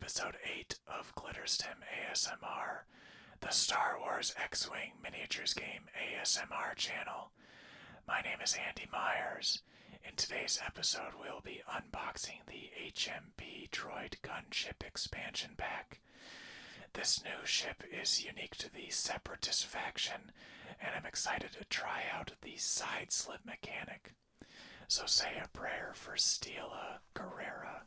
episode 8 of Glitterstim ASMR, the Star Wars X-Wing Miniatures Game ASMR channel. My name is Andy Myers. In today's episode, we'll be unboxing the HMP Droid Gunship expansion pack. This new ship is unique to the Separatist faction, and I'm excited to try out the side slip mechanic. So say a prayer for Steela Gerrera,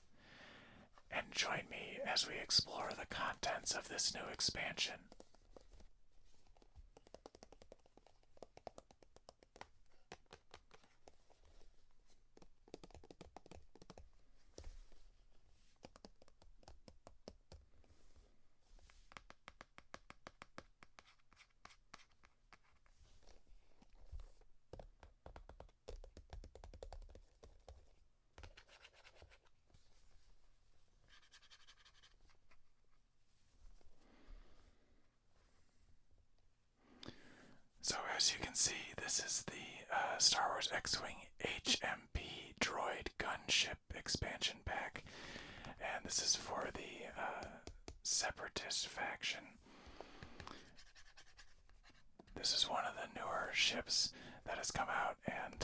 and join me as we explore the contents of this new expansion. So as you can see, this is the Star Wars X-Wing HMP Droid Gunship expansion pack, and this is for the Separatist faction. This is one of the newer ships that has come out, and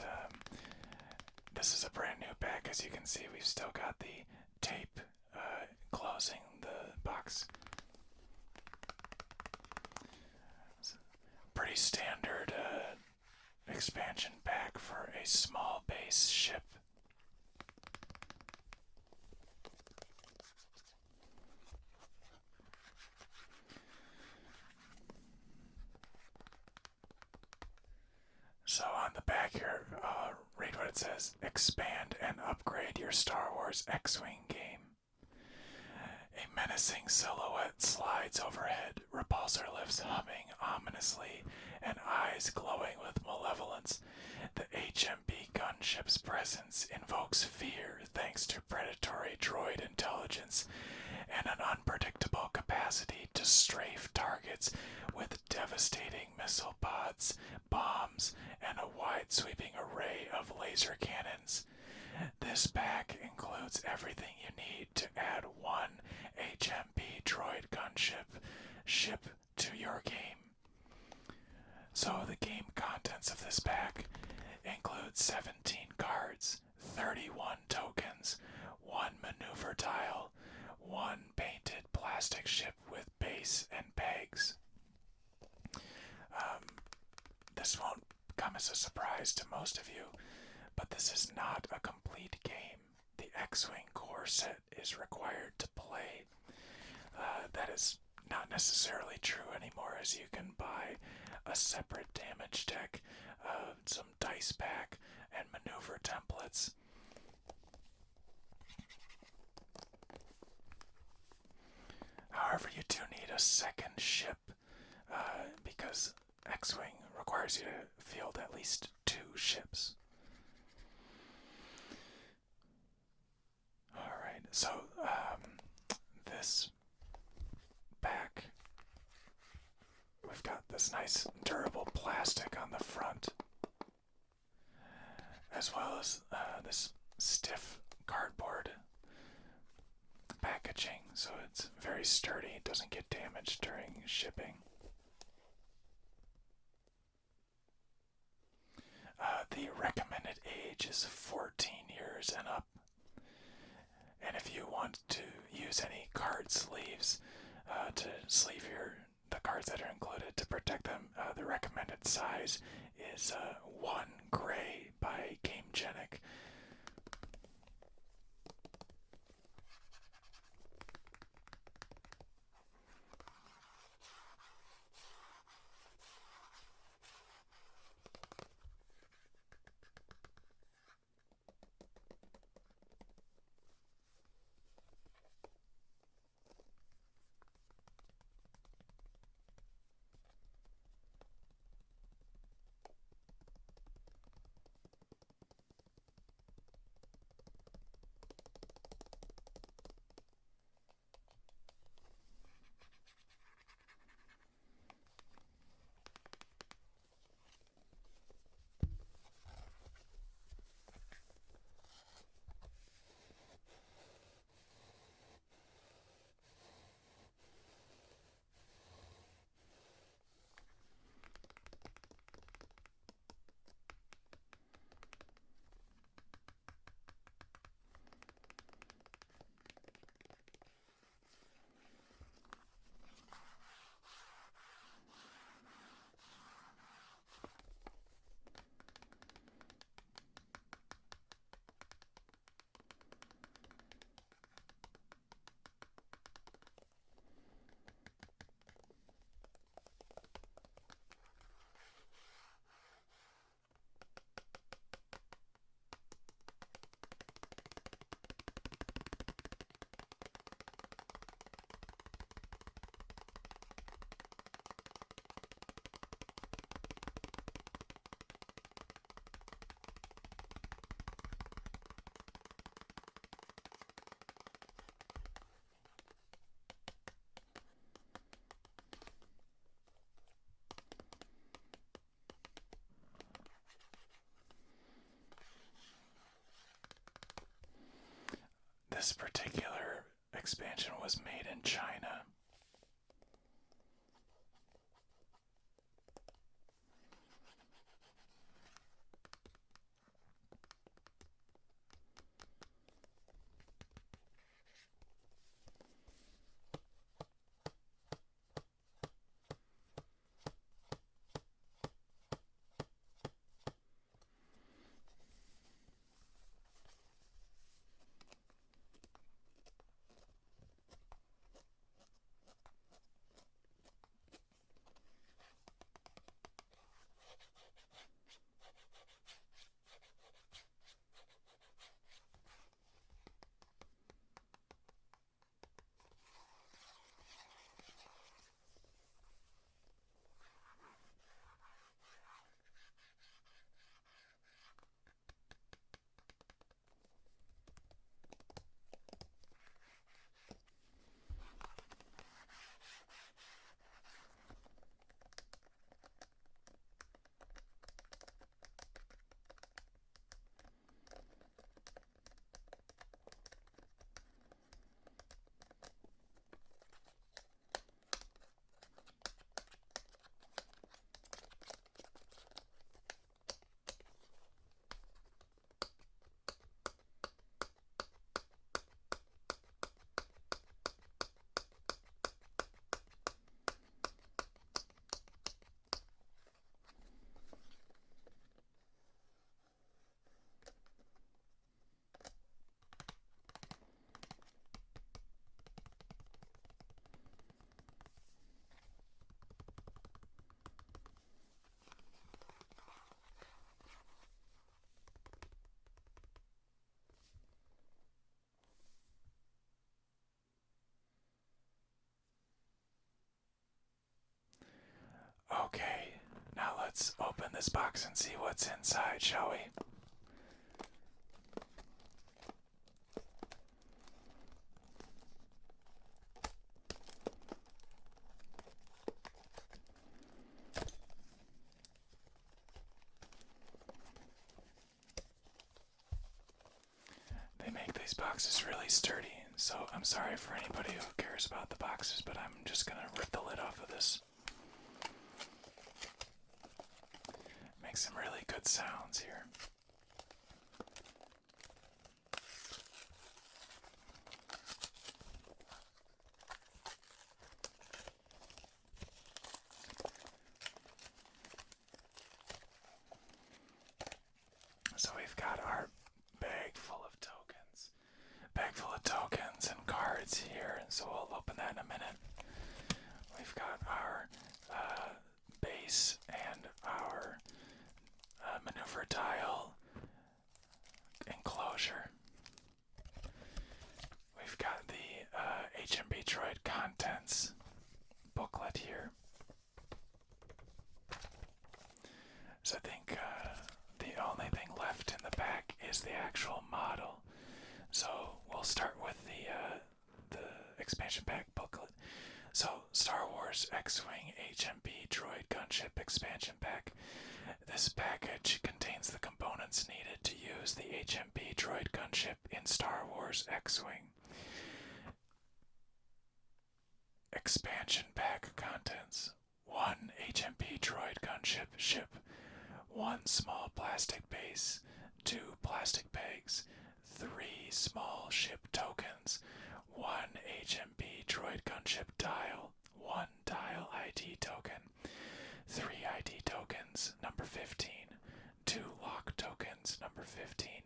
this is a brand new pack. As you can see, we've still got the tape closing the box. Pretty standard expansion pack for a small base ship. So on the back here, read what it says. Expand and upgrade your Star Wars X-Wing game. A menacing silhouette slides overhead, repulsor lifts humming ominously, and eyes glowing with malevolence. The HMP gunship's presence invokes fear thanks to predatory droid intelligence and an unpredictable capacity to strafe targets with devastating missile pods, bombs, and a wide-sweeping array of laser cannons. This pack includes everything you need to add one HMP Droid Gunship ship to your game. So the game contents of this pack include 17 cards, 31 tokens, 1 maneuver tile, 1 painted plastic ship with base and pegs. This won't come as a surprise to most of you, but this is not a complete game. The X-Wing core set is required to play. That is not necessarily true anymore, as you can buy a separate damage deck, some dice pack, and maneuver templates. However, you do need a second ship, because X-Wing requires you to field at least 2 ships. Alright, so this pack, we've got this nice durable plastic on the front, as well as this stiff cardboard packaging, so it's very sturdy, it doesn't get damaged during shipping. The recommended age is 14 years and up. And if you want to use any card sleeves to sleeve the cards that are included to protect them, the recommended size is 1 gray by GameGenic. this particular expansion was made in China. Okay, now let's open this box and see what's inside, shall we? They make these boxes really sturdy, so I'm sorry for anybody who cares about the boxes, but I'm just gonna rip the lid off of this. Make some really good sounds here. So we've got our bag full of tokens and cards here, and so we'll open that in a minute. We've got our base and our maneuver tile enclosure. We've got the HMP Droid contents booklet here. So I think the only thing left in the back is the actual model. So we'll start with the expansion pack booklet. So Star Wars X-Wing HMP Droid Gunship expansion pack. This package contains the components needed to use the HMP Droid Gunship in Star Wars X-Wing. Expansion pack contents: 1 HMP Droid Gunship ship, 1 small plastic base, 2 plastic bags, 3 small ship tokens, 1 HMP Droid Gunship dial, 1 dial ID token, 3 ID tokens, number 15, 2 lock tokens, number 15,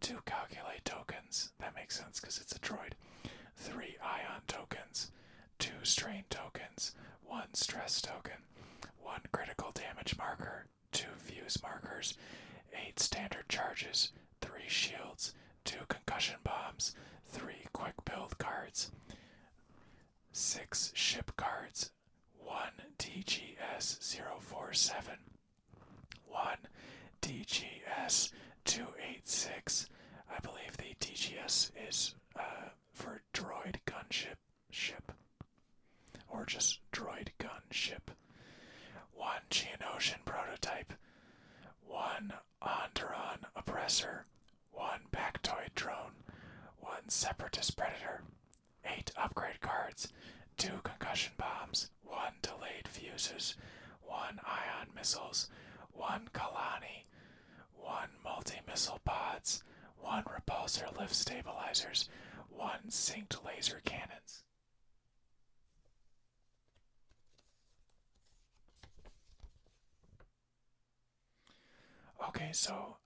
2 calculate tokens, that makes sense because it's a droid, 3 ion tokens, 2 strain tokens, 1 stress token, 1 critical damage marker, 2 fuse markers, 8 standard charges, 3 shields, 2 concussion bombs, 3 quick build cards, 6 ship cards, 1 DGS-047, 1 DGS-286. I believe the DGS is for Droid Gunship ship, or just Droid Gunship. 1 Geonosian prototype, 1 Onderon oppressor, 1 Bactoid drone, 1 Separatist Predator, 8 upgrade cards, 2 concussion bombs, 1 delayed fuses, 1 ion missiles, 1 Kalani, 1 multi-missile pods, 1 repulsor lift stabilizers, 1 synced laser cannons. Okay, so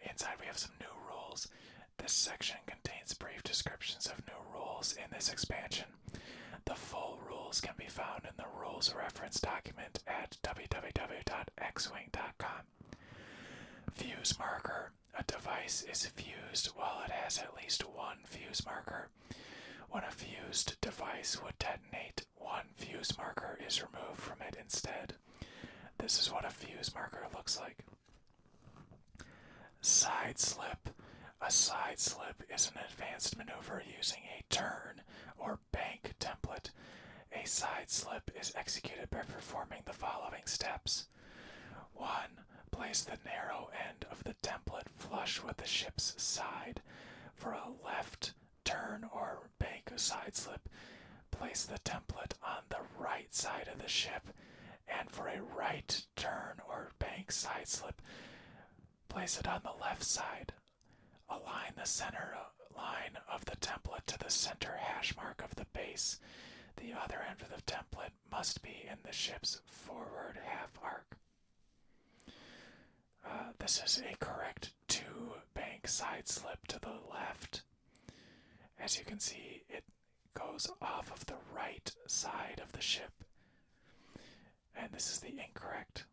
inside we have some new rules. This section contains brief descriptions of new rules in this expansion. The full rules can be found in the rules reference document at www.xwing.com. Fuse marker. A device is fused while it has at least 1 fuse marker. When a fused device would detonate, 1 fuse marker is removed from it instead. This is what a fuse marker looks like. Side slip. A side slip is an advanced maneuver using a turn or bank template. A side slip is executed by performing the following steps. 1. Place the narrow end of the template flush with the ship's side. For a left turn or bank side slip, place the template on the right side of the ship, and for a right turn or bank side slip, place it on the left side. Align the center line of the template to the center hash mark of the base. The other end of the template must be in the ship's forward half arc. This is a correct 2 bank side slip to the left. As you can see, it goes off of the right side of the ship. And this is the incorrect.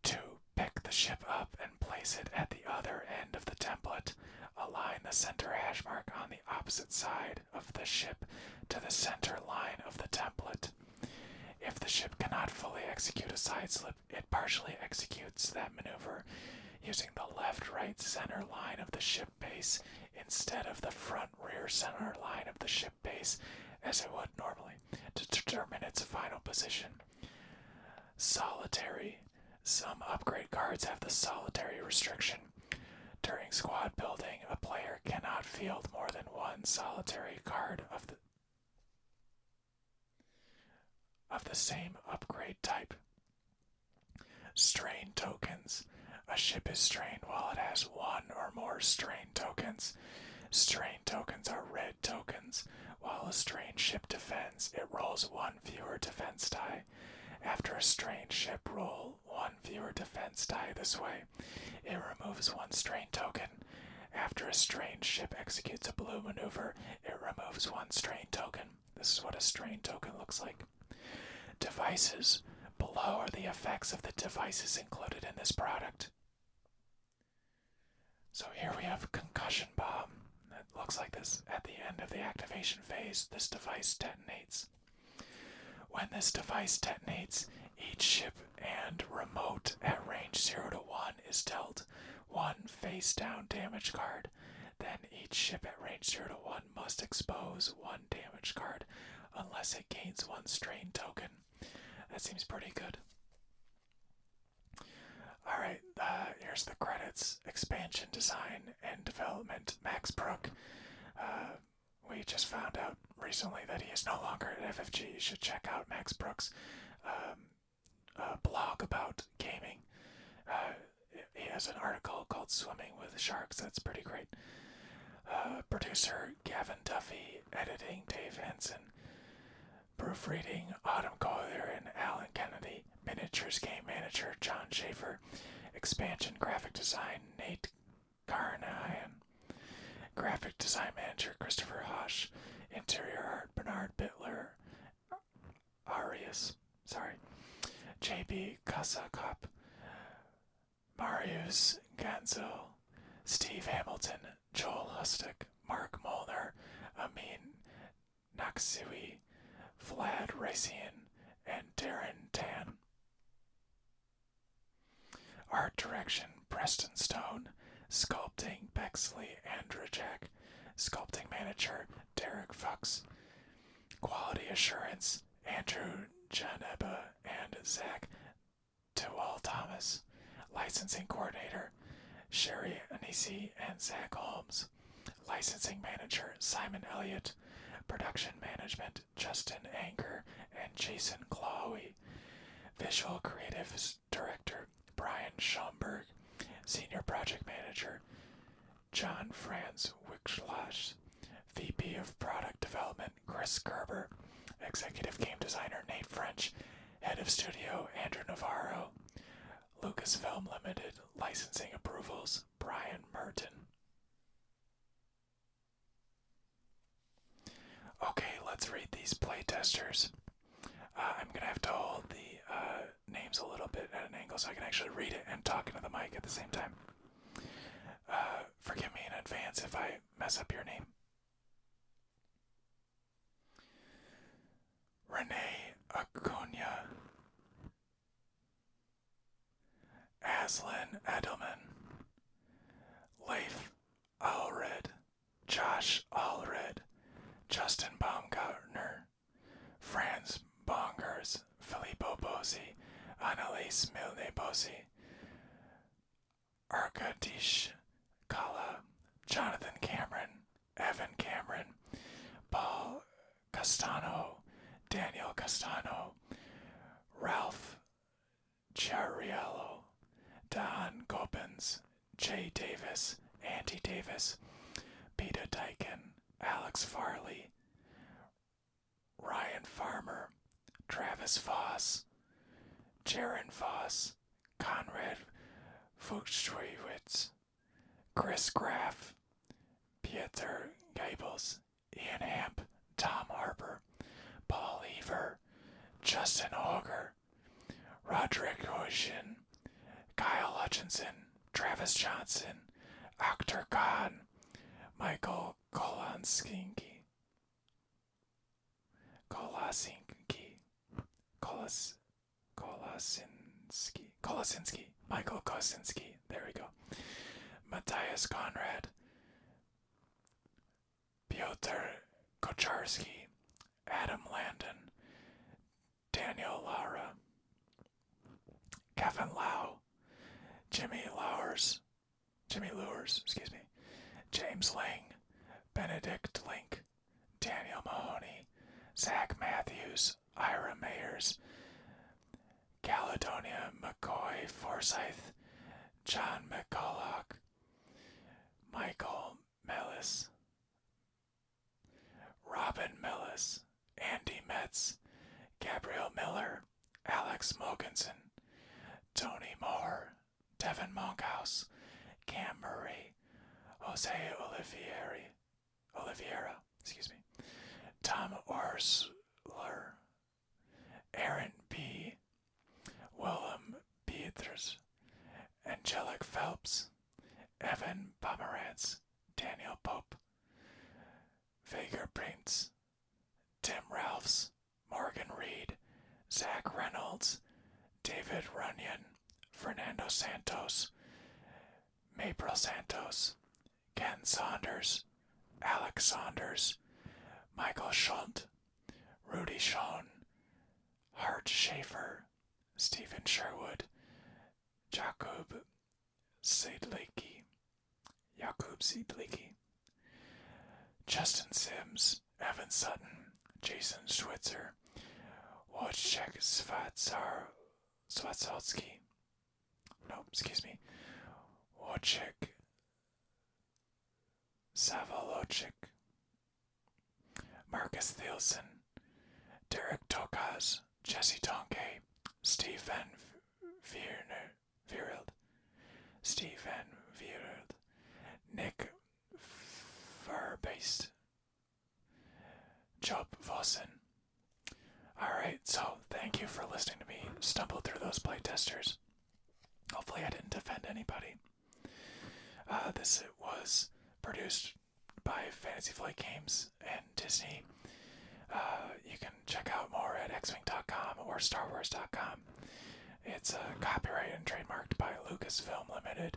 2. Pick the ship up and place it at the other end of the template. Align the center hash mark on the opposite side of the ship to the center line of the template. If the ship cannot fully execute a side slip, it partially executes that maneuver using the left-right center line of the ship base instead of the front-rear center line of the ship base as it would normally to determine its final position. Solitary. Some upgrade cards have the solitary restriction. During squad building, a player cannot field more than 1 solitary card of the same upgrade type. Strain tokens. A ship is strained while it has 1 or more strain tokens. Strain tokens are red tokens. While a strained ship defends, it rolls 1 fewer defense die. After a strained ship roll 1 fewer defense die this way, it removes 1 strain token. After a strained ship executes a blue maneuver, it removes 1 strain token. This is what a strain token looks like. Devices. Below are the effects of the devices included in this product. So here we have concussion bomb. It looks like this. At the end of the activation phase, this device detonates. When this device detonates, each ship and remote at range 0 to 1 is dealt 1 face-down damage card. Then each ship at range 0 to 1 must expose 1 damage card unless it gains 1 strain token. That seems pretty good. Alright, here's the credits. Expansion design and development, Max Brook. We just found out recently that he is no longer at FFG. You should check out Max Brook's blog about gaming. He has an article called Swimming with Sharks. That's pretty great. Producer Gavin Duffy. Editing Dave Henson. Proofreading Autumn Collier and Alan Kennedy. Miniatures Game Manager John Schaefer. Expansion Graphic Design Nate Carnahan. Graphic Design Manager Christopher Hosh. Interior Art Bernard Bittler. JB Kasakop. Marius Ganzel. Steve Hamilton. Joel Hustic. Mark Molnar. Amin Naksui. Vlad Racian, and Darren Tan. Art direction, Preston Stone. Sculpting, Bexley Andrzejak. Sculpting manager, Derek Fuchs. Quality assurance, Andrew Janeba and Zach Tewal Thomas. Licensing coordinator, Sherry Anil. MEC and Zach Holmes. Licensing Manager Simon Elliott. Production Management Justin Anker and Jason Clawy. Visual Creative Director Brian Schomburg. Senior Project Manager John Franz Wickschlash. VP of Product Development Chris Gerber. Executive Game Designer Nate French. Head of Studio Andrew Navarro. Lucasfilm Limited Licensing Approvals Brian Merton. Okay, let's read these playtesters. I'm going to have to hold the names a little bit at an angle so I can actually read it and talk into the mic at the same time. Forgive me in advance if I mess up your name. Renee Acuna. Aslan Edelman. Leif Allred. Josh Allred. Justin Baumgartner. Franz Bongers. Filippo Bozzi. Annalise Milne Bozzi. Arkadish Kala. Jonathan Cameron. Evan Cameron. Paul Castano. Daniel Castano. Ralph Chiariello. Don Gopins. Jay Davis. Andy Davis. Peter Dyken. Alex Farley. Ryan Farmer. Travis Voss. Jaron Voss. Conrad Fuchswitz. Chris Graff. Pieter Gables. Ian Hamp. Tom Harper. Paul Heaver. Justin Auger. Roderick Hoshin. Kyle Hutchinson. Travis Johnson. Akhtar Khan. Michael Kolasinski. Michael Kosinski. There we go. Matthias Conrad. Piotr Kocharski. Adam Landon. Daniel Lara. Kevin Lau. Jimmy Lures, James Ling, Benedict Link, Daniel Mahoney, Zach Matthews, Ira Mayers, Caledonia McCoy Forsyth, John McCulloch, Michael Mellis, Robin Mellis, Andy Metz, Gabriel Miller, Alex Mogensen, Tony Moore, Devin Monkhouse, Cam Murray, Jose Oliveira, Tom Orsler, Aaron B., Willem Peters, Angelic Phelps, Evan Pomerantz, Daniel Pope, Vager Prince, Tim Ralphs, Morgan Reed, Zach Reynolds, David Runyon, Fernando Santos, Mapril Santos, Ken Saunders, Alex Saunders, Michael Schunt, Rudy Schoen, Hart Schaefer, Stephen Sherwood, Jakub Siedlicki, Justin Sims, Evan Sutton, Jason Schwitzer, Wojciech Swatsowski, Wojciech Savalochik, Marcus Thielsen, Derek Tokaz, Jesse Tonke, Steve Van Viereld, Nick Verbeest, Job Vossen. Alright, so thank you for listening to me stumble through those playtesters. Hopefully I didn't offend anybody. This was produced by Fantasy Flight Games and Disney. You can check out more at xwing.com or starwars.com. It's copyrighted and trademarked by Lucasfilm Limited.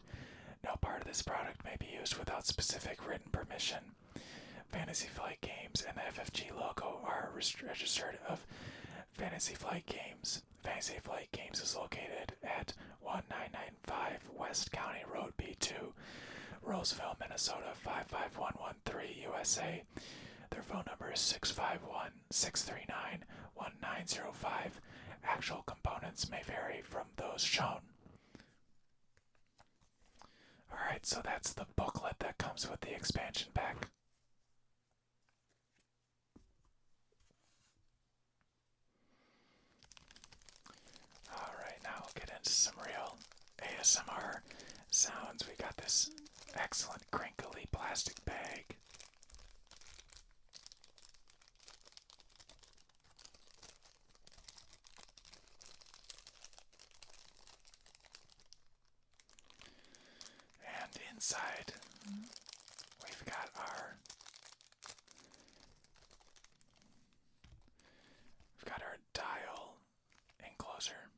No part of this product may be used without specific written permission. Fantasy Flight Games and the FFG logo are registered of Fantasy Flight Games. Fantasy Flight Games is located at 1995 West County Road B2, Roseville, Minnesota 55113 USA. Their phone number is 651-639-1905. Actual components may vary from those shown. Alright, so that's the booklet that comes with the expansion pack. Alright, now we'll get into some real ASMR sounds. We got this excellent crinkly plastic bag. And inside, we've got our dial enclosure.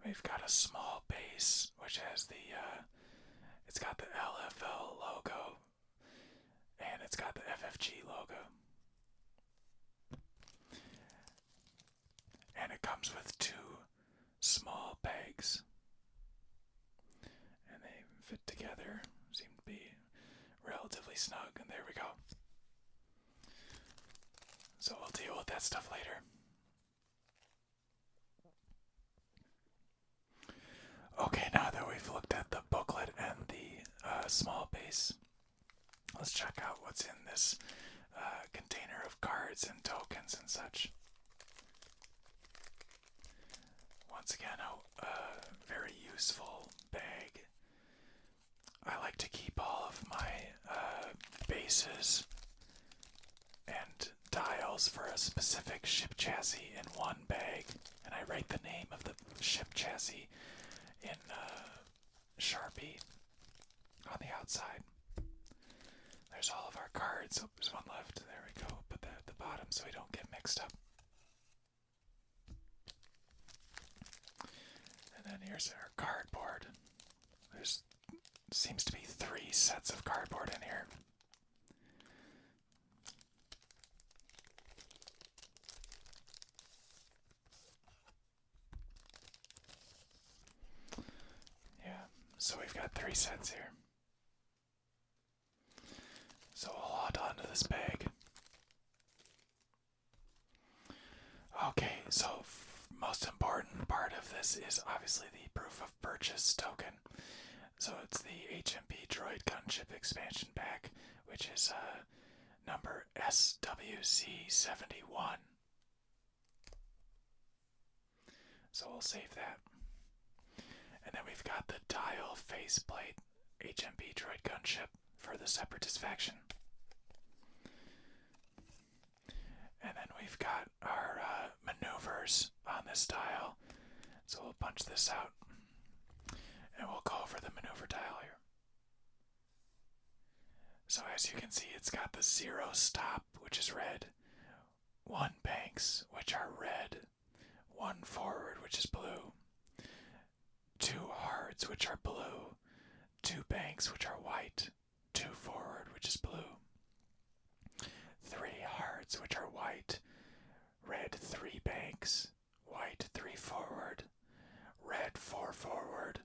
We've got a small base which has it's got the LFL logo and it's got the FFG logo. And it comes with two small pegs. And they fit together, seem to be relatively snug, and there we go. So we'll deal with that stuff later. Okay, now that we've looked at the booklet and the small base, let's check out what's in this container of cards and tokens and such. Once again, a very useful bag. I like to keep all of my bases and dials for a specific ship chassis in one bag, and I write the name of the ship chassis in Sharpie on the outside. There's all of our cards. Oh, there's one left. There we go. Put that at the bottom so we don't get mixed up. And then here's our cardboard. There's seems to be 3 sets of cardboard in here. Yeah, so we've got 3 sets here. So we'll hold on to this bag. Okay, so most important part of this is obviously the proof of purchase token. So it's the HMP Droid Gunship expansion pack, which is number SWC71. So we'll save that. And then we've got the dial faceplate HMP Droid Gunship for the Separatist faction. And then we've got our maneuvers on this dial. So we'll punch this out. And we'll go over the maneuver dial here. So as you can see, it's got the 0 stop, which is red, 1 banks, which are red, 1 forward, which is blue, 2 hards, which are blue, 2 banks, which are white, 2 forward, which is blue, 3 hards, which are white, red 3 banks, white 3 forward, red 4 forward,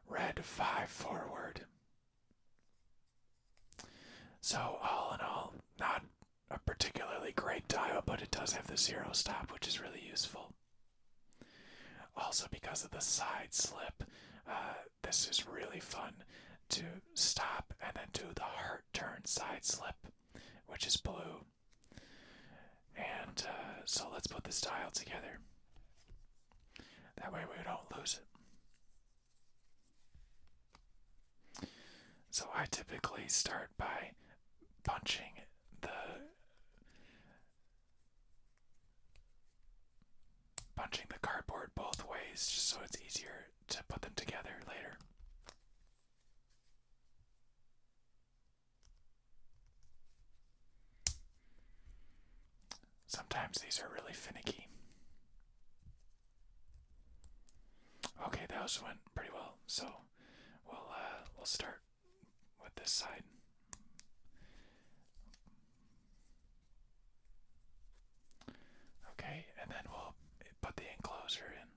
red 5 forward. So all in all, not a particularly great dial, but it does have the 0 stop, which is really useful. Also because of the side slip, this is really fun to stop and then do the heart turn side slip, which is blue. And so let's put this dial together. That way we don't lose it. So I typically start by punching the cardboard both ways, just so it's easier to put them together later. Sometimes these are really finicky. Okay, those went pretty well, so we'll start with this side. Okay, and then we'll put the enclosure in.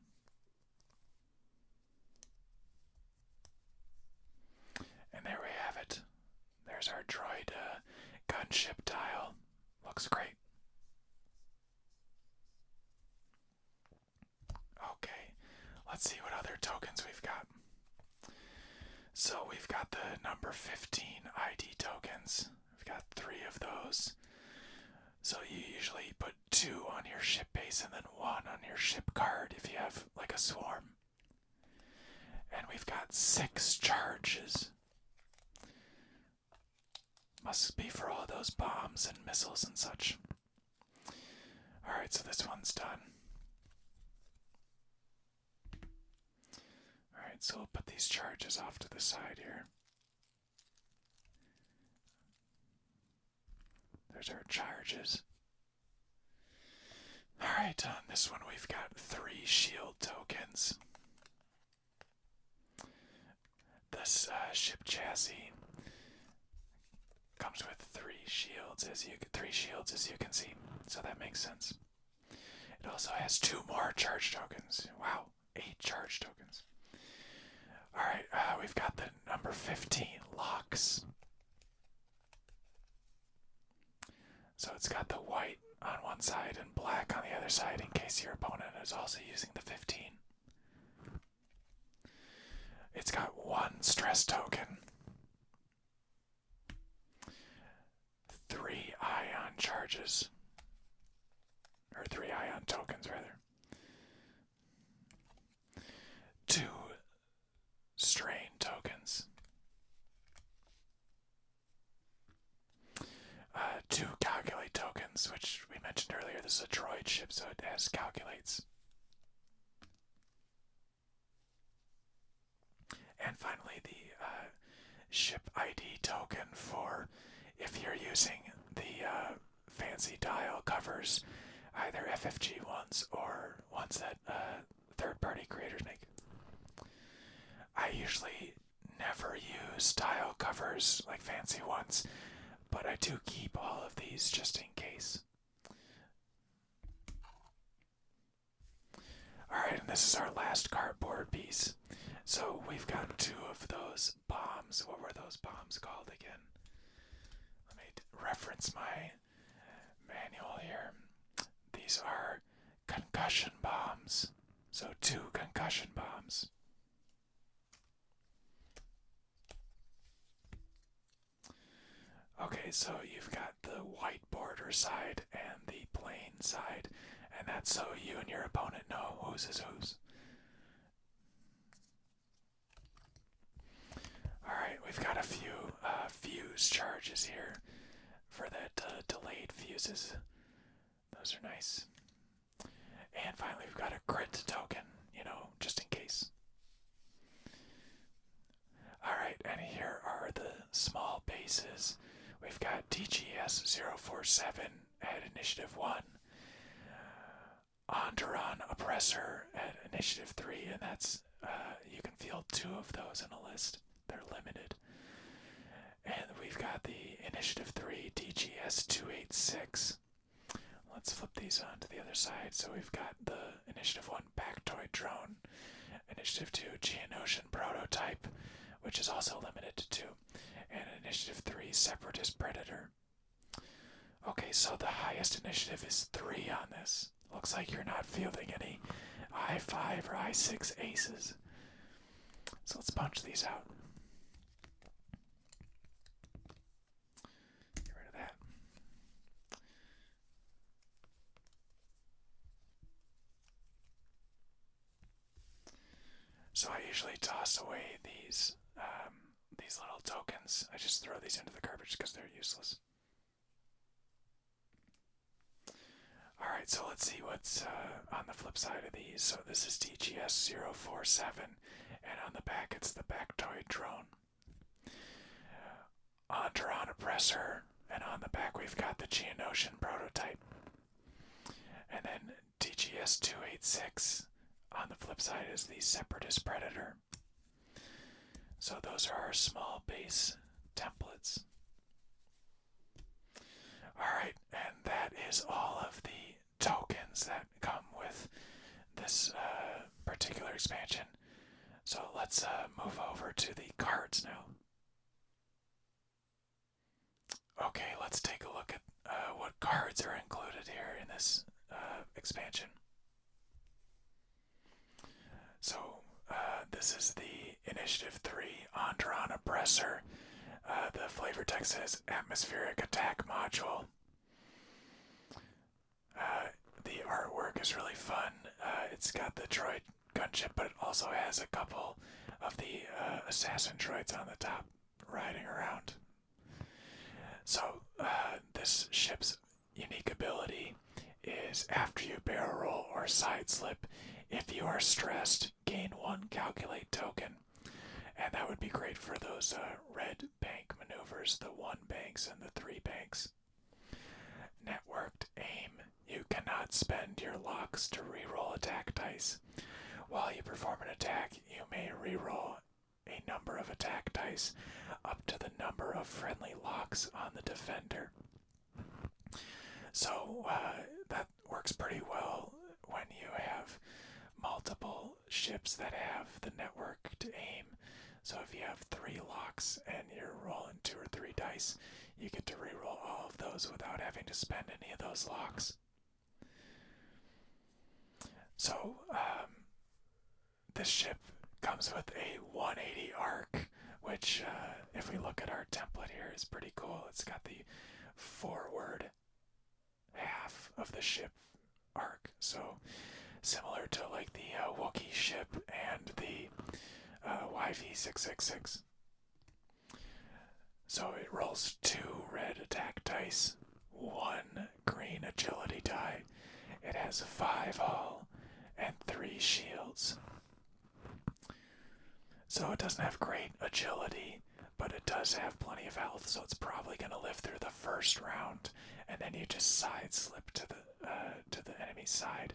So we've got the number 15 ID tokens. We've got 3 of those. So you usually put 2 on your ship base and then 1 on your ship card if you have like a swarm. And we've got 6 charges. Must be for all those bombs and missiles and such. Alright, so this one's done. Alright, so we'll put these charges off to the side here. There's our charges. Alright, on this one we've got 3 shield tokens. This ship chassis comes with 3 shields as you can see, so that makes sense. It also has 2 more charge tokens. Wow, 8 charge tokens. Alright, we've got the number 15 locks. So it's got the white on one side and black on the other side in case your opponent is also using the 15. It's got 1 stress token, 3 ion charges, or 3 ion tokens rather, 2 strain tokens, 2 calculate tokens, which we mentioned earlier. This is a droid ship, so it has calculates. And finally, the ship ID token for if you're using the fancy dial covers, either FFG ones or ones that third-party creators make. I usually never use dial covers like fancy ones, but I do keep all of these just in case. Alright, and this is our last cardboard piece. So we've got 2 of those bombs. What were those bombs called again? Let me reference my manual here. These are concussion bombs. So 2 concussion bombs. Okay, so you've got the white border side and the plain side, and that's so you and your opponent know whose is whose. Alright, we've got a few fuse charges here for that delayed fuses. Those are nice. And finally we've got a crit token, just in case. Alright, and here are the small bases. We've got DGS 047 at Initiative 1, Onderon Oppressor at Initiative 3, and that's, you can field 2 of those in a list. They're limited. And we've got the Initiative 3 DGS 286. Let's flip these on to the other side. So we've got the Initiative 1 Bactoid Drone, Initiative 2 Geonosian Prototype, which is also limited to 2, and Initiative 3 Separatist Predator. Okay, so the highest initiative is 3 on this. Looks like you're not fielding any I-5 or I-6 aces. So let's punch these out. Get rid of that. So I usually toss away these little tokens. I just throw these into the garbage because they're useless. Alright, so let's see what's on the flip side of these. So this is DGS 047, and on the back it's the Bactoid Drone. Onderon Oppressor, and on the back we've got the Geonosian Prototype. And then DGS 286, on the flip side is the Separatist Predator. So those are our small base templates. Alright, and that is all of the tokens that come with this particular expansion. So let's move over to the cards now. Okay, let's take a look at what cards are included here in this expansion. So this is the Initiative 3 Onderon Suppressor. The flavor text says Atmospheric Attack Module. The artwork is really fun. It's got the droid gunship, but it also has a couple of the assassin droids on the top riding around. So this ship's unique ability is after you barrel roll or side slip, if you are stressed, gain 1 calculate token. And that would be great for those red bank maneuvers, the 1 banks and the 3 banks. Networked aim. You cannot spend your locks to reroll attack dice. While you perform an attack, you may reroll a number of attack dice up to the number of friendly locks on the defender. So that works pretty well when you have multiple ships that have the networked aim. So if you have 3 locks and you're rolling 2 or 3 dice, you get to reroll all of those without having to spend any of those locks. So this ship comes with a 180 arc, which if we look at our template here is pretty cool. It's got the forward half of the ship arc, so similar to like the Wookiee ship and the YV-666. So it rolls 2 red attack dice, 1 green agility die. It has 5 hull and 3 shields. So it doesn't have great agility, but it does have plenty of health, so it's probably going to live through the first round, and then you just side slip to the enemy side.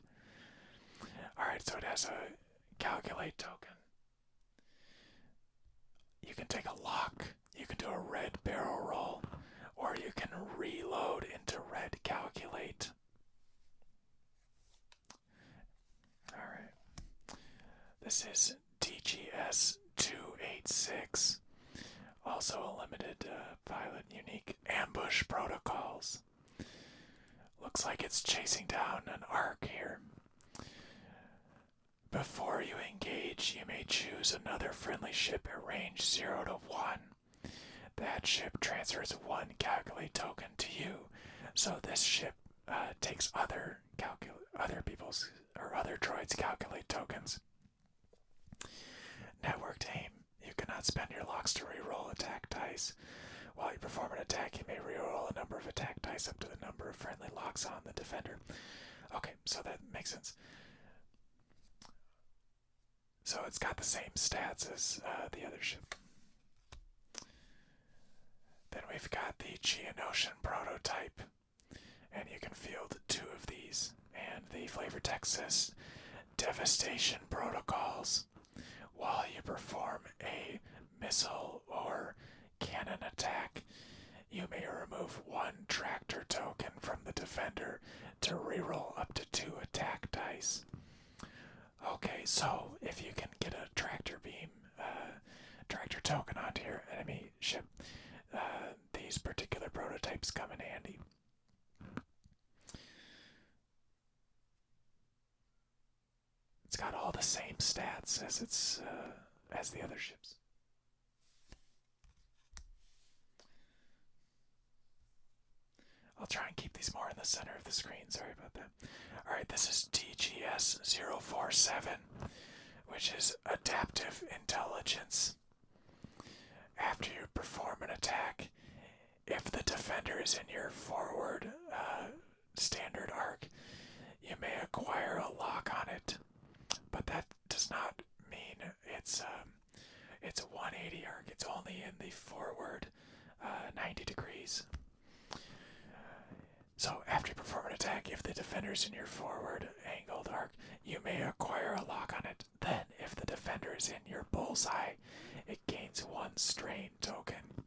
Alright, so it has a calculate token. You can take a lock, you can do a red barrel roll, or you can reload into red calculate. Alright. This is DGS 286. Also a limited pilot unique ambush protocols. Looks like it's chasing down an arc here. Before you engage, you may choose another friendly ship at range 0 to 1. That ship transfers 1 calculate token to you, so this ship takes other people's or other droids' calculate tokens. Networked aim. You cannot spend your locks to reroll attack dice. While you perform an attack, you may reroll a number of attack dice up to the number of friendly locks on the defender. Okay, so that makes sense. So it's got the same stats as the other ship. Then we've got the Geonosian prototype, and you can field 2 of these. And the flavor text says devastation protocols. While you perform a missile or cannon attack, you may remove 1 tractor token from the defender to reroll up to 2 attack dice. Okay, so if you can get a tractor beam, tractor token onto your enemy ship, these particular prototypes come in handy. It's got all the same stats as the other ships. I'll try and keep these more in the center of the screen. Sorry about that. Alright, this is DGS 047, which is Adaptive Intelligence. After you perform an attack, if the defender is in your forward standard arc, you may acquire a lock on it, but that does not mean it's a 180 arc. It's only in the forward 90 degrees. So after you perform an attack, if the defender is in your forward angled arc, you may acquire a lock on it. Then, if the defender is in your bullseye, it gains 1 strain token.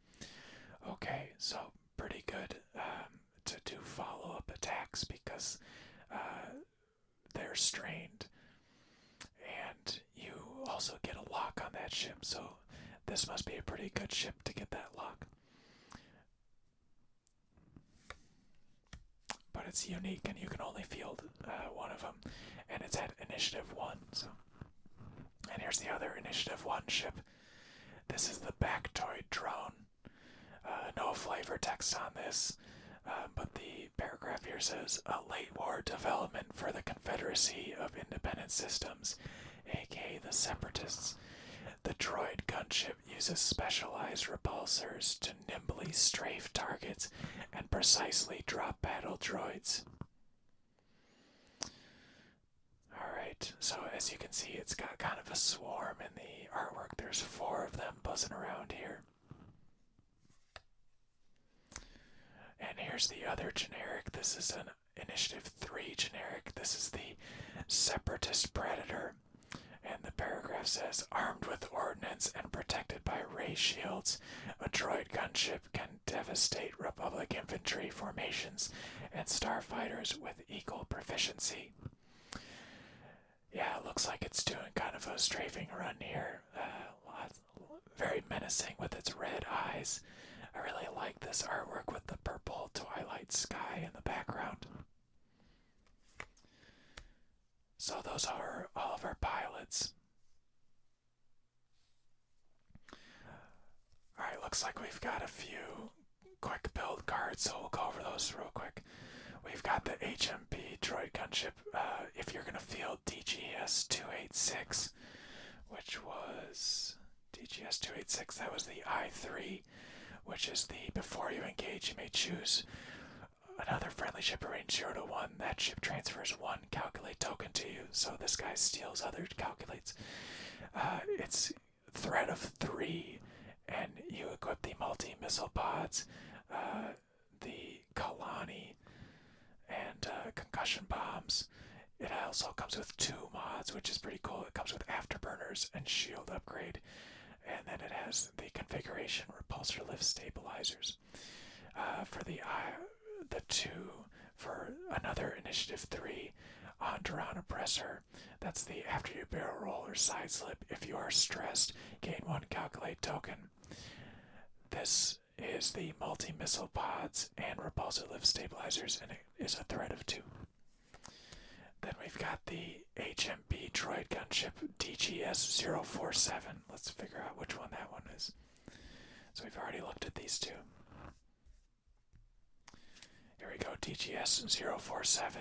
Okay, so pretty good to do follow-up attacks because they're strained. And you also get a lock on that ship, so this must be a pretty good ship to get that lock. But it's unique and you can only field 1 of them, and it's at initiative 1. So, and here's the other initiative 1 ship. This is the Bactoid drone. No flavor text on this, but the paragraph here says, a late war development for the Confederacy of Independent Systems, aka the Separatists. The droid gunship uses specialized repulsors to nimbly strafe targets and precisely drop battle droids. Alright, so as you can see, it's got kind of a swarm in the artwork. There's 4 of them buzzing around here. And here's the other generic. This is an Initiative 3 generic. This is the Separatist Predator. And the paragraph says, armed with ordnance and protected by ray shields, a droid gunship can devastate Republic infantry formations and starfighters with equal proficiency. Yeah, it looks like it's doing kind of a strafing run here. Very menacing with its red eyes. I really like this artwork with the purple twilight sky in the background. So those are all of our pilots. Alright, looks like we've got a few quick build cards, so we'll go over those real quick. We've got the HMP Droid Gunship. If you're going to field DGS 286, which was DGS 286, that was the I3, which is the before you engage, you may choose another friendly ship arranged 0 to 1. That ship transfers 1 calculate token to you, so this guy steals other calculates. It's threat of 3, and you equip the multi-missile pods, the Kalani, and concussion bombs. It also comes with 2 mods, which is pretty cool. It comes with afterburners and shield upgrade, and then it has the configuration repulsor lift stabilizers. For the 2 for another Initiative 3 Onderon Oppressor. That's the after you barrel roll or side slip. If you are stressed, gain 1 calculate token. This is the multi-missile pods and repulsor lift stabilizers, and it is a threat of 2. Then we've got the HMP Droid Gunship DGS-047. Let's figure out which one that one is. So we've already looked at these 2. Here we go, DGS-047.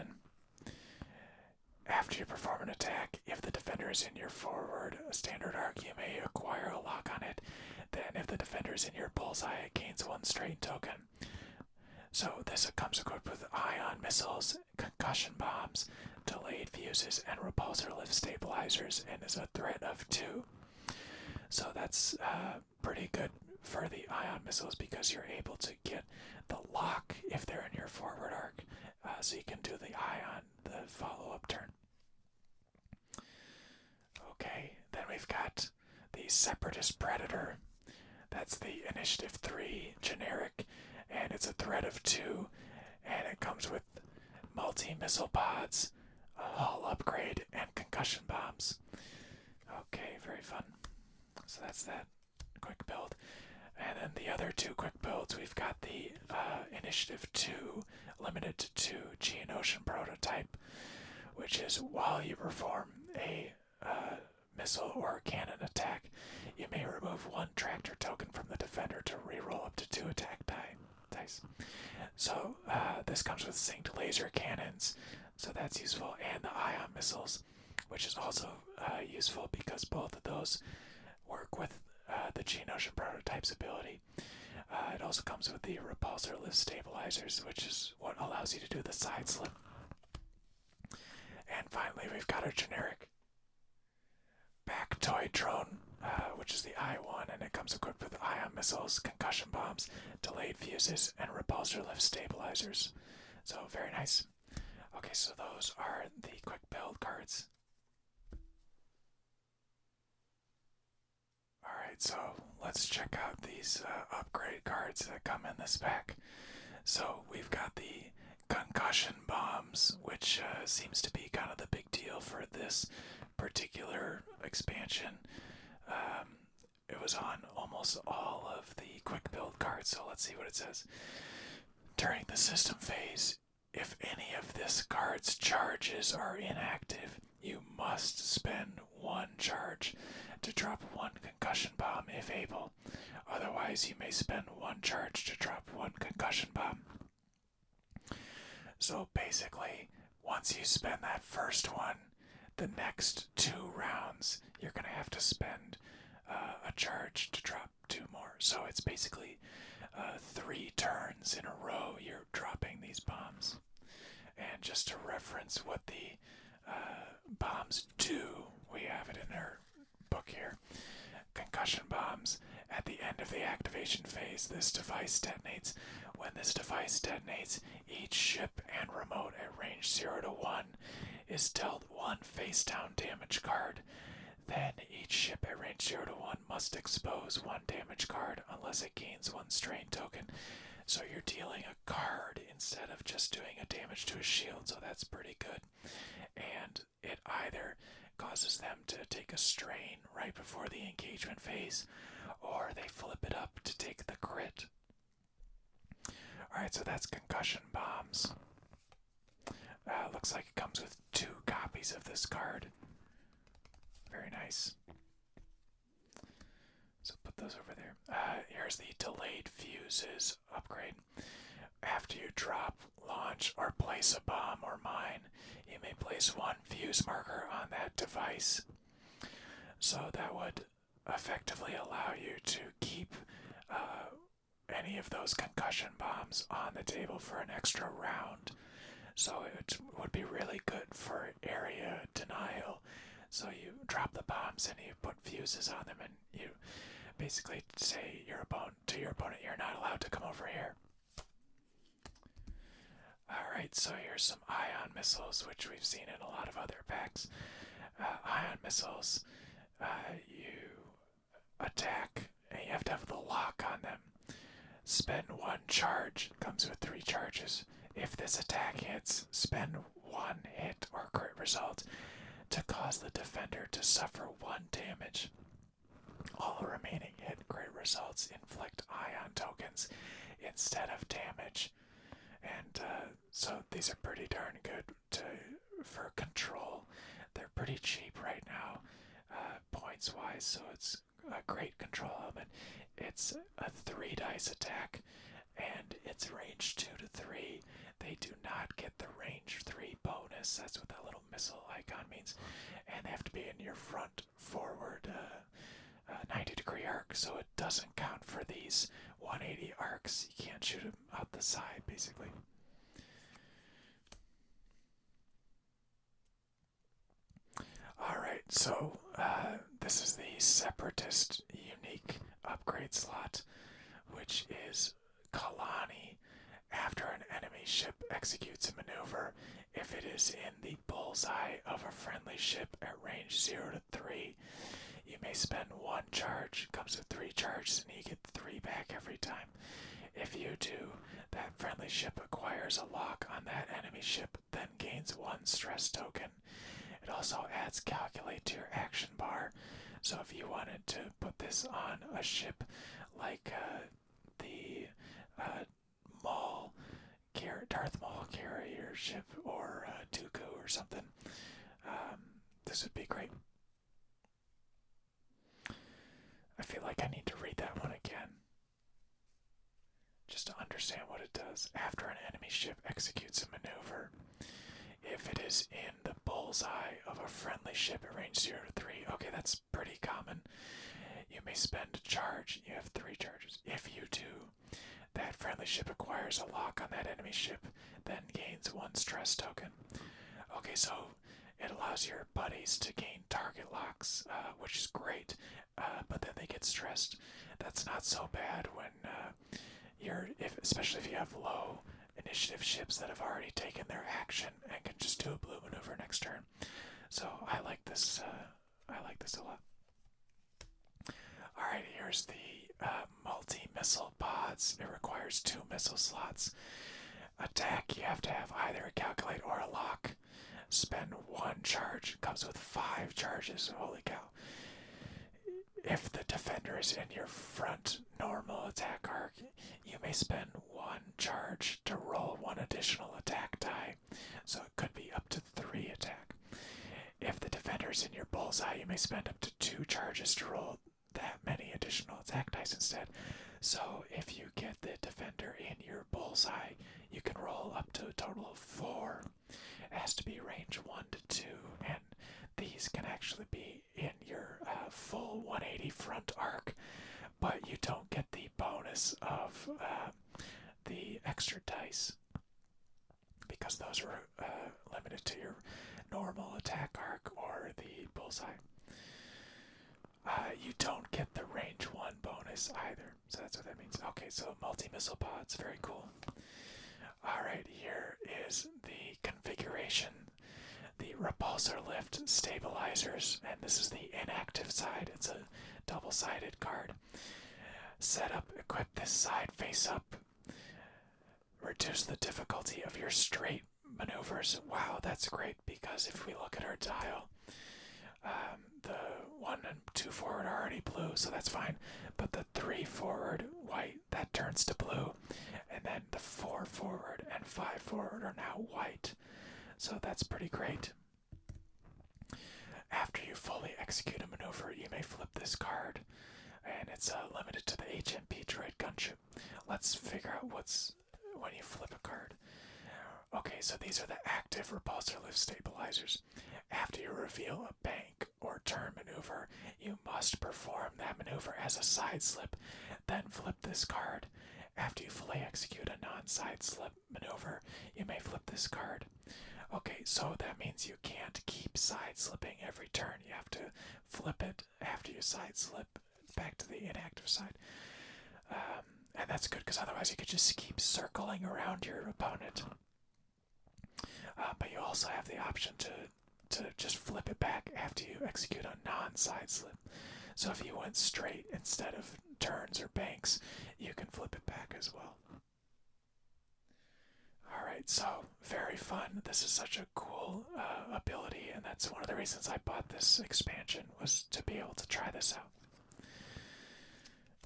After you perform an attack, if the defender is in your forward standard arc, you may acquire a lock on it. Then if the defender is in your bullseye, it gains 1 strain token. So this comes equipped with ion missiles, concussion bombs, delayed fuses, and repulsor lift stabilizers, and is a threat of 2. So that's pretty good for the ion missiles because you're able to get the lock if they're in your forward arc, so you can do the ion, the follow-up turn. Okay, then we've got the Separatist Predator. That's the Initiative 3 generic, and it's a threat of 2, and it comes with multi-missile pods, a hull upgrade, and concussion bombs. Okay, very fun. So that's that quick build. And then the other 2 quick builds, we've got the Initiative 2 limited to 2 Geonosian prototype, which is while you perform a missile or cannon attack, you may remove 1 tractor token from the defender to reroll up to 2 attack dice. So this comes with synced laser cannons, so that's useful, and the ion missiles, which is also useful because both of those work with the Geonosian prototype's ability. It also comes with the repulsor lift stabilizers, which is what allows you to do the side slip. And finally, we've got our generic Bactoid drone, which is the I-1, and it comes equipped with ion missiles, concussion bombs, delayed fuses, and repulsor lift stabilizers. So very nice. Okay, so those are the quick build cards. Alright, so let's check out these upgrade cards that come in this pack. So we've got the concussion bombs, which seems to be kind of the big deal for this particular expansion. It was on almost all of the quick build cards, so let's see what it says. During the system phase, if any of this card's charges are inactive, you must spend 1 charge to drop 1 concussion bomb if able. Otherwise, you may spend 1 charge to drop 1 concussion bomb. So basically, once you spend that first one, the next 2 rounds, you're going to have to spend a charge to drop 2 more. So it's basically 3 turns in a row you're dropping these bombs. And just to reference what the bombs do, we have it in our book here. Concussion bombs. At the end of the activation phase, this device detonates. When this device detonates, each ship and remote at range 0 to 1 is dealt 1 face-down damage card. Then each ship at range 0 to 1 must expose 1 damage card unless it gains 1 strain token. So you're dealing a card instead of just doing a damage to a shield, so that's pretty good. And it either causes them to take a strain right before the engagement phase, or they flip it up to take the crit. Alright, so that's concussion bombs. Looks like it comes with 2 copies of this card. Very nice. So put those over there. Here's the delayed fuses upgrade. After you drop, launch, or place a bomb or mine, you may place 1 fuse marker on that device. So that would effectively allow you to keep any of those concussion bombs on the table for an extra round. So it would be really good for area denial. So you drop the bombs and you put fuses on them, and you basically say to your opponent, you're not allowed to come over here. Alright, so here's some ion missiles, which we've seen in a lot of other packs. Ion missiles, you attack, and you have to have the lock on them. Spend 1 charge, comes with 3 charges. If this attack hits, spend 1 hit or crit result to cause the defender to suffer 1 damage. All remaining hit crit results inflict ion tokens instead of damage. And so these are pretty darn good for control. They're pretty cheap right now, points wise, so it's a great control element. It's a 3 dice attack, and it's range 2 to 3. They do not get the range 3 bonus. That's what that little missile icon means. And they have to be in your front forward 90-degree arc, so it doesn't count for these 180 arcs. You can't shoot them out the side, basically. Alright, so this is the Separatist unique upgrade slot, which is Kalani. After an enemy ship executes a maneuver, if it is in the bullseye of a friendly ship at range 0 to 3, you may spend 1 charge, comes with 3 charges, and you get 3 back every time. If you do, that friendly ship acquires a lock on that enemy ship, then gains 1 stress token. It also adds calculate to your action bar, so if you wanted to put this on a ship like the Darth Maul carrier ship or Dooku or something, this would be great. I feel like I need to read that one again, just to understand what it does. After an enemy ship executes a maneuver, if it is in the bullseye of a friendly ship at range 0 to 3, okay, that's pretty common. You may spend a charge. You have 3 charges. If you do, that friendly ship acquires a lock on that enemy ship, then gains 1 stress token. Okay, so it allows your buddies to gain target locks, which is great, but then they get stressed. That's not so bad when especially if you have low initiative ships that have already taken their action and can just do a blue maneuver next turn. So I like this. I like this a lot. All right, here's the multi-missile pods. It requires 2 missile slots. Attack, you have to have either a calculate or a lock. Spend 1 charge. Comes with 5 charges. Holy cow. If the defender is in your front normal attack arc, you may spend 1 charge to roll 1 additional attack die. So it could be up to 3 attack. If only spend up to 2 charges to roll that many additional attack dice instead. So if you get the defender in your bullseye, you can roll up to a total of 4. It has to be range 1 to 2, and these can actually be in your full 180 front arc, but you don't get the bonus of the extra dice because those are limited to your normal attack arc or the bullseye. You don't get the range 1 bonus either, so that's what that means. Okay, so multi-missile pods, very cool. Alright, here is the configuration. The repulsor lift stabilizers, and this is the inactive side. It's a double-sided card. Set up, equip this side face up. Reduce the difficulty of your straight maneuvers. Wow, that's great, because if we look at our dial, the 1 and 2 forward are already blue, so that's fine. But the 3 forward white, that turns to blue. And then the 4 forward and 5 forward are now white. So that's pretty great. After you fully execute a maneuver, you may flip this card. And it's limited to the HMP Droid Gunship. Let's figure out what's when you flip a card. Okay, so these are the active repulsor lift stabilizers. After you reveal a bank or turn maneuver, you must perform that maneuver as a side slip, then flip this card. After you fully execute a non-side slip maneuver, you may flip this card. Okay, so that means you can't keep side slipping every turn. You have to flip it after you side slip back to the inactive side. And that's good because otherwise you could just keep circling around your opponent. But you also have the option to just flip it back after you execute a non-side slip. So if you went straight instead of turns or banks, you can flip it back as well. Alright, so very fun. This is such a cool ability, and that's one of the reasons I bought this expansion, was to be able to try this out.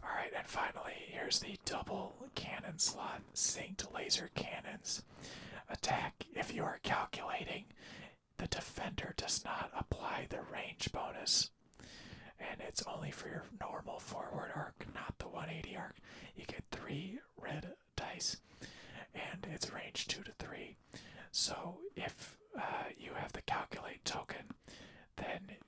Alright, and finally, here's the double cannon slot synced laser cannons. Attack if you are calculating. The defender does not apply the range bonus. And it's only for your normal forward arc, not the 180 arc. You get 3 red dice, and it's range 2 to 3. So if you have the calculate token, then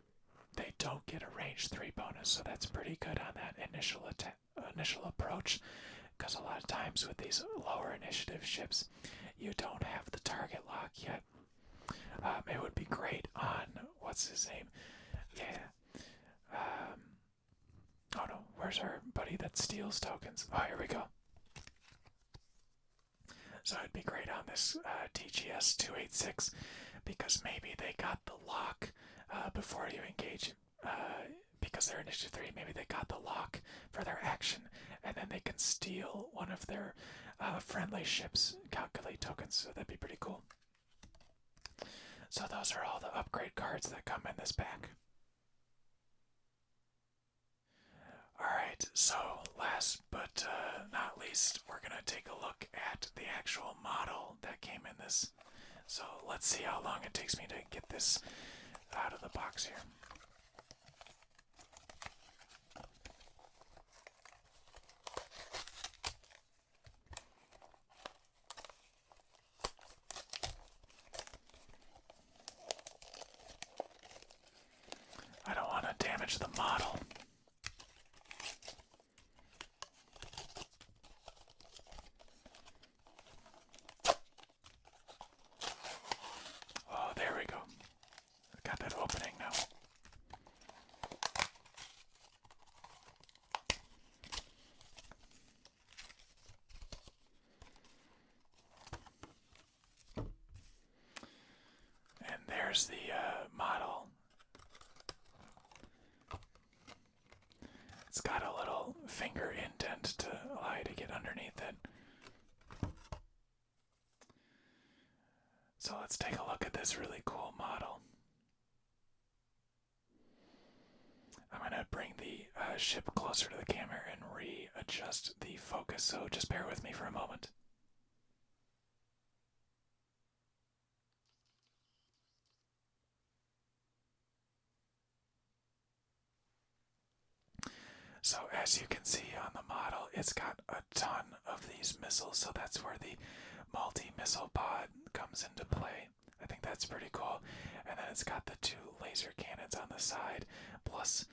they don't get a range 3 bonus. So that's pretty good on that initial approach, because a lot of times with these lower initiative ships, you don't have the target lock yet. It would be great on, what's his name? Yeah. Oh no, where's our buddy that steals tokens? Oh, here we go. So it'd be great on this TGS 286, because maybe they got the lock before you engage, because they're initiative 3, maybe they got the lock for their action, and then they can steal one of their friendly ships' calculate tokens, so that'd be pretty cool. So those are all the upgrade cards that come in this pack. Alright, so last but not least, we're going to take a look at the actual model that came in this. So let's see how long it takes me to get this out of the box here. I don't want to damage the model. Oh, there we go. I've got that opening now. And there's the model. It's got a little finger indent to allow you to get underneath it. So let's take a look at this really cool model. I'm going to bring the ship closer to the camera and readjust the focus, so just bear with me for a moment. So as you can see on the model, it's got a ton of these missiles, so that's where the multi-missile pod comes into play. I think that's pretty cool. And then it's got the 2 laser cannons on the side, plus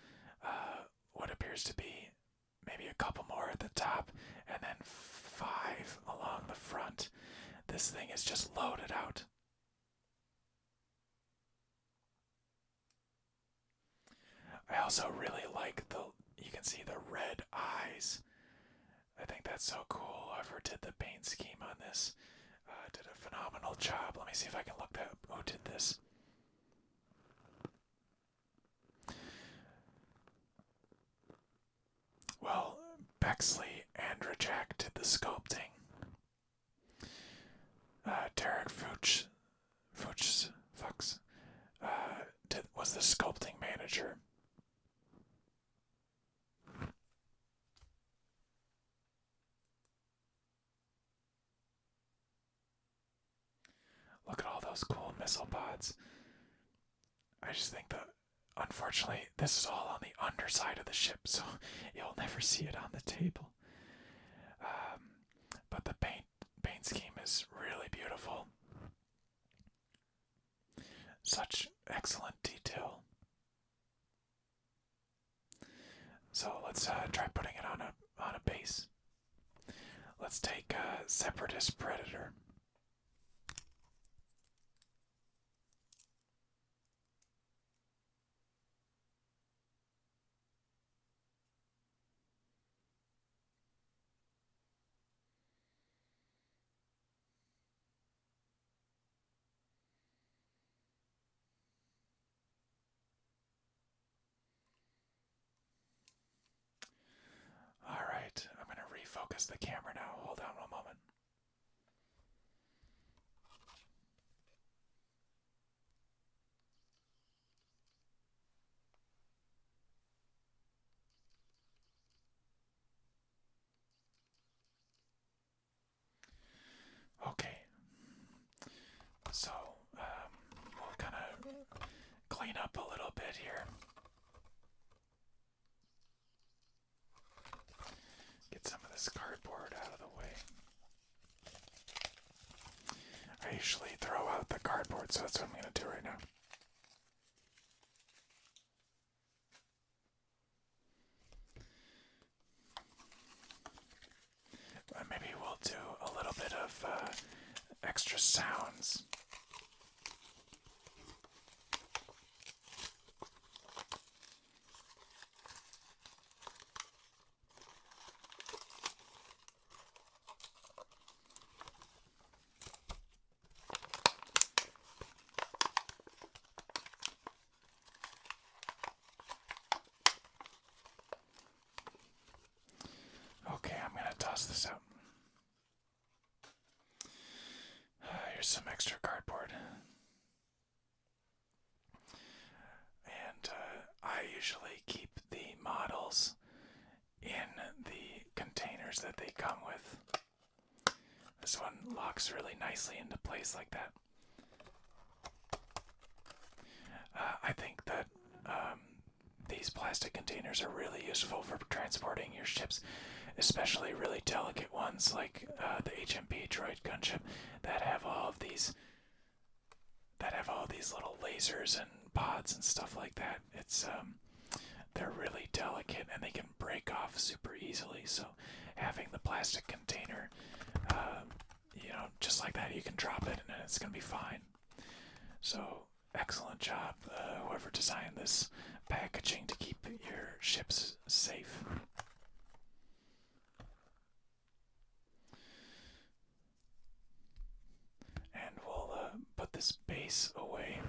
what appears to be maybe a couple more at the top, and then 5 along the front. This thing is just loaded out. I also really like you can see the red eyes. I think that's so cool. Whoever did the paint scheme on this did a phenomenal job. Let me see if I can look up who did this. Well, Bexley and Rajak did the sculpting. Derek Fuchs was the sculpting manager. Look at all those cool missile pods. I just think that, unfortunately, this is all on the underside of the ship, so you'll never see it on the table. But the paint scheme is really beautiful. Such excellent detail. So let's try putting it on a base. Let's take Separatist Predator. Alright, I'm going to refocus the camera now. Hold on one moment. Okay, so we'll kind of clean up a little bit here. Get some of this cardboard out of the way. I usually throw out the cardboard, so that's what I'm going to do right now. Maybe we'll do a little bit of extra sounds. Okay, I'm going to toss this out. Here's some extra cardboard. And I usually keep the models in the containers that they come with. This one locks really nicely into place like that. I think that these plastic containers are really useful for transporting your ships, especially really delicate ones like the HMP Droid Gunship that have all these little lasers and pods and stuff like that. They're really delicate and they can break off super easily. So having the plastic container, just like that, you can drop it and it's gonna be fine. So excellent job, whoever designed this packaging to keep your ships safe. And we'll put this base away.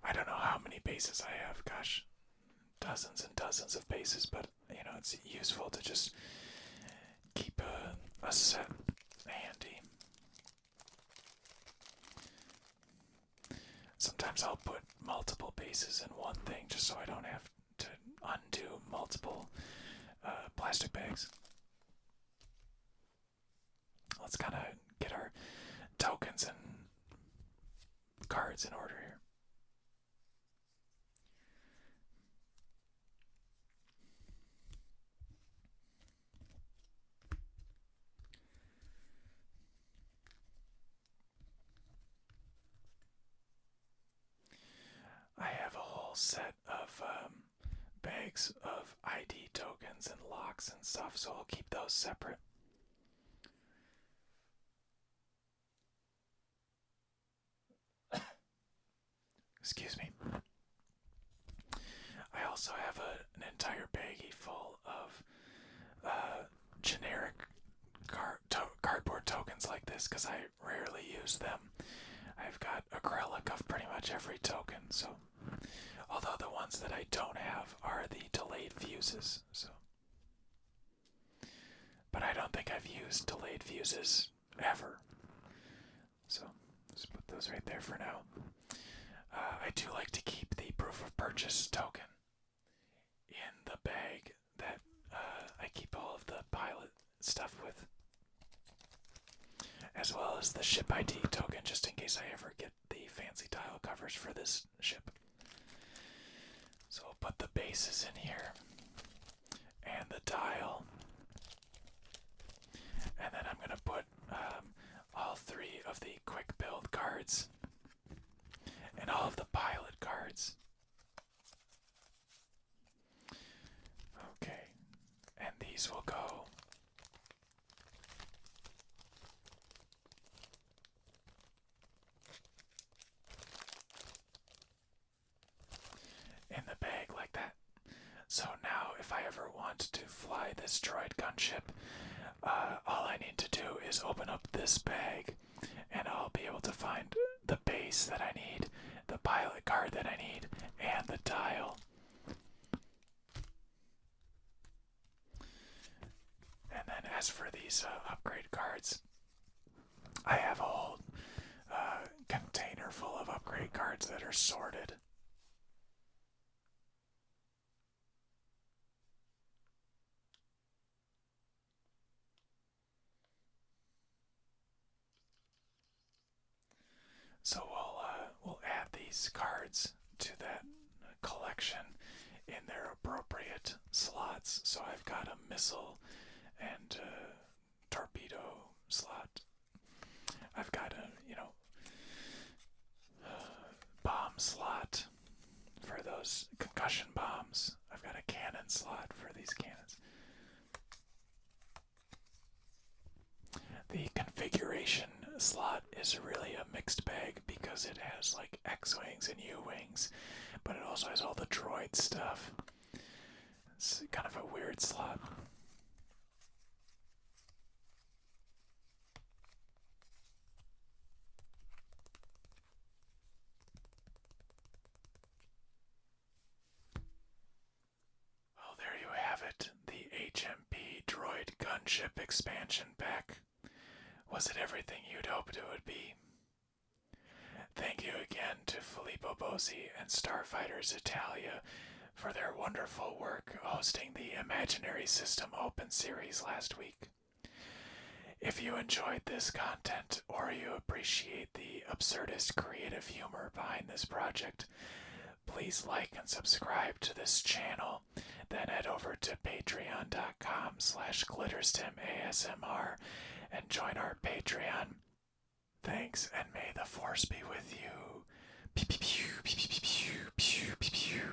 I don't know how many bases I have, gosh, dozens and dozens of bases, but it's useful to just keep a set handy. Sometimes I'll put multiple bases in one thing just so I don't have to undo multiple plastic bags. Let's kind of get our tokens and cards in order here. set of bags of ID tokens and locks and stuff, so I'll keep those separate. Excuse me. I also have an entire baggie full of generic cardboard tokens like this because I rarely use them. I've got acrylic of pretty much every token, so although the ones that I don't have are the delayed fuses, so. But I don't think I've used delayed fuses ever. So just put those right there for now. I do like to keep the proof of purchase token in the bag that I keep all of the pilot stuff with, as well as the ship ID token, just in case I ever get the fancy tile covers for this ship. So I'll put the bases in here, and the dial, and then I'm going to put all three of the quick build cards, and all of the pilot cards. Okay, and these will go in the bag like that. So now if I ever want to fly this droid gunship, all I need to do is open up this bag and I'll be able to find the base that I need, the pilot card that I need, and the dial. And then as for these upgrade cards, I have a whole container full of upgrade cards that are sorted. So we'll add these cards to that collection in their appropriate slots. So I've got a missile and torpedo slot. I've got a bomb slot for those concussion bombs. I've got a cannon slot for these cannons. The configuration slot is really a mixed bag because it has like X-Wings and U-Wings, but it also has all the droid stuff. It's kind of a weird slot. Well, there you have it, the HMP Droid Gunship expansion pack. Was it everything you'd hoped it would be? Thank you again to Filippo Bosi and Starfighters Italia for their wonderful work hosting the Imaginary System Open Series last week. If you enjoyed this content or you appreciate the absurdist creative humor behind this project, please like and subscribe to this channel. Then head over to patreon.com/glitterstimASMR and join our Patreon. Thanks, and may the Force be with you. Pew, pew, pew, pew, pew, pew, pew, pew, pew.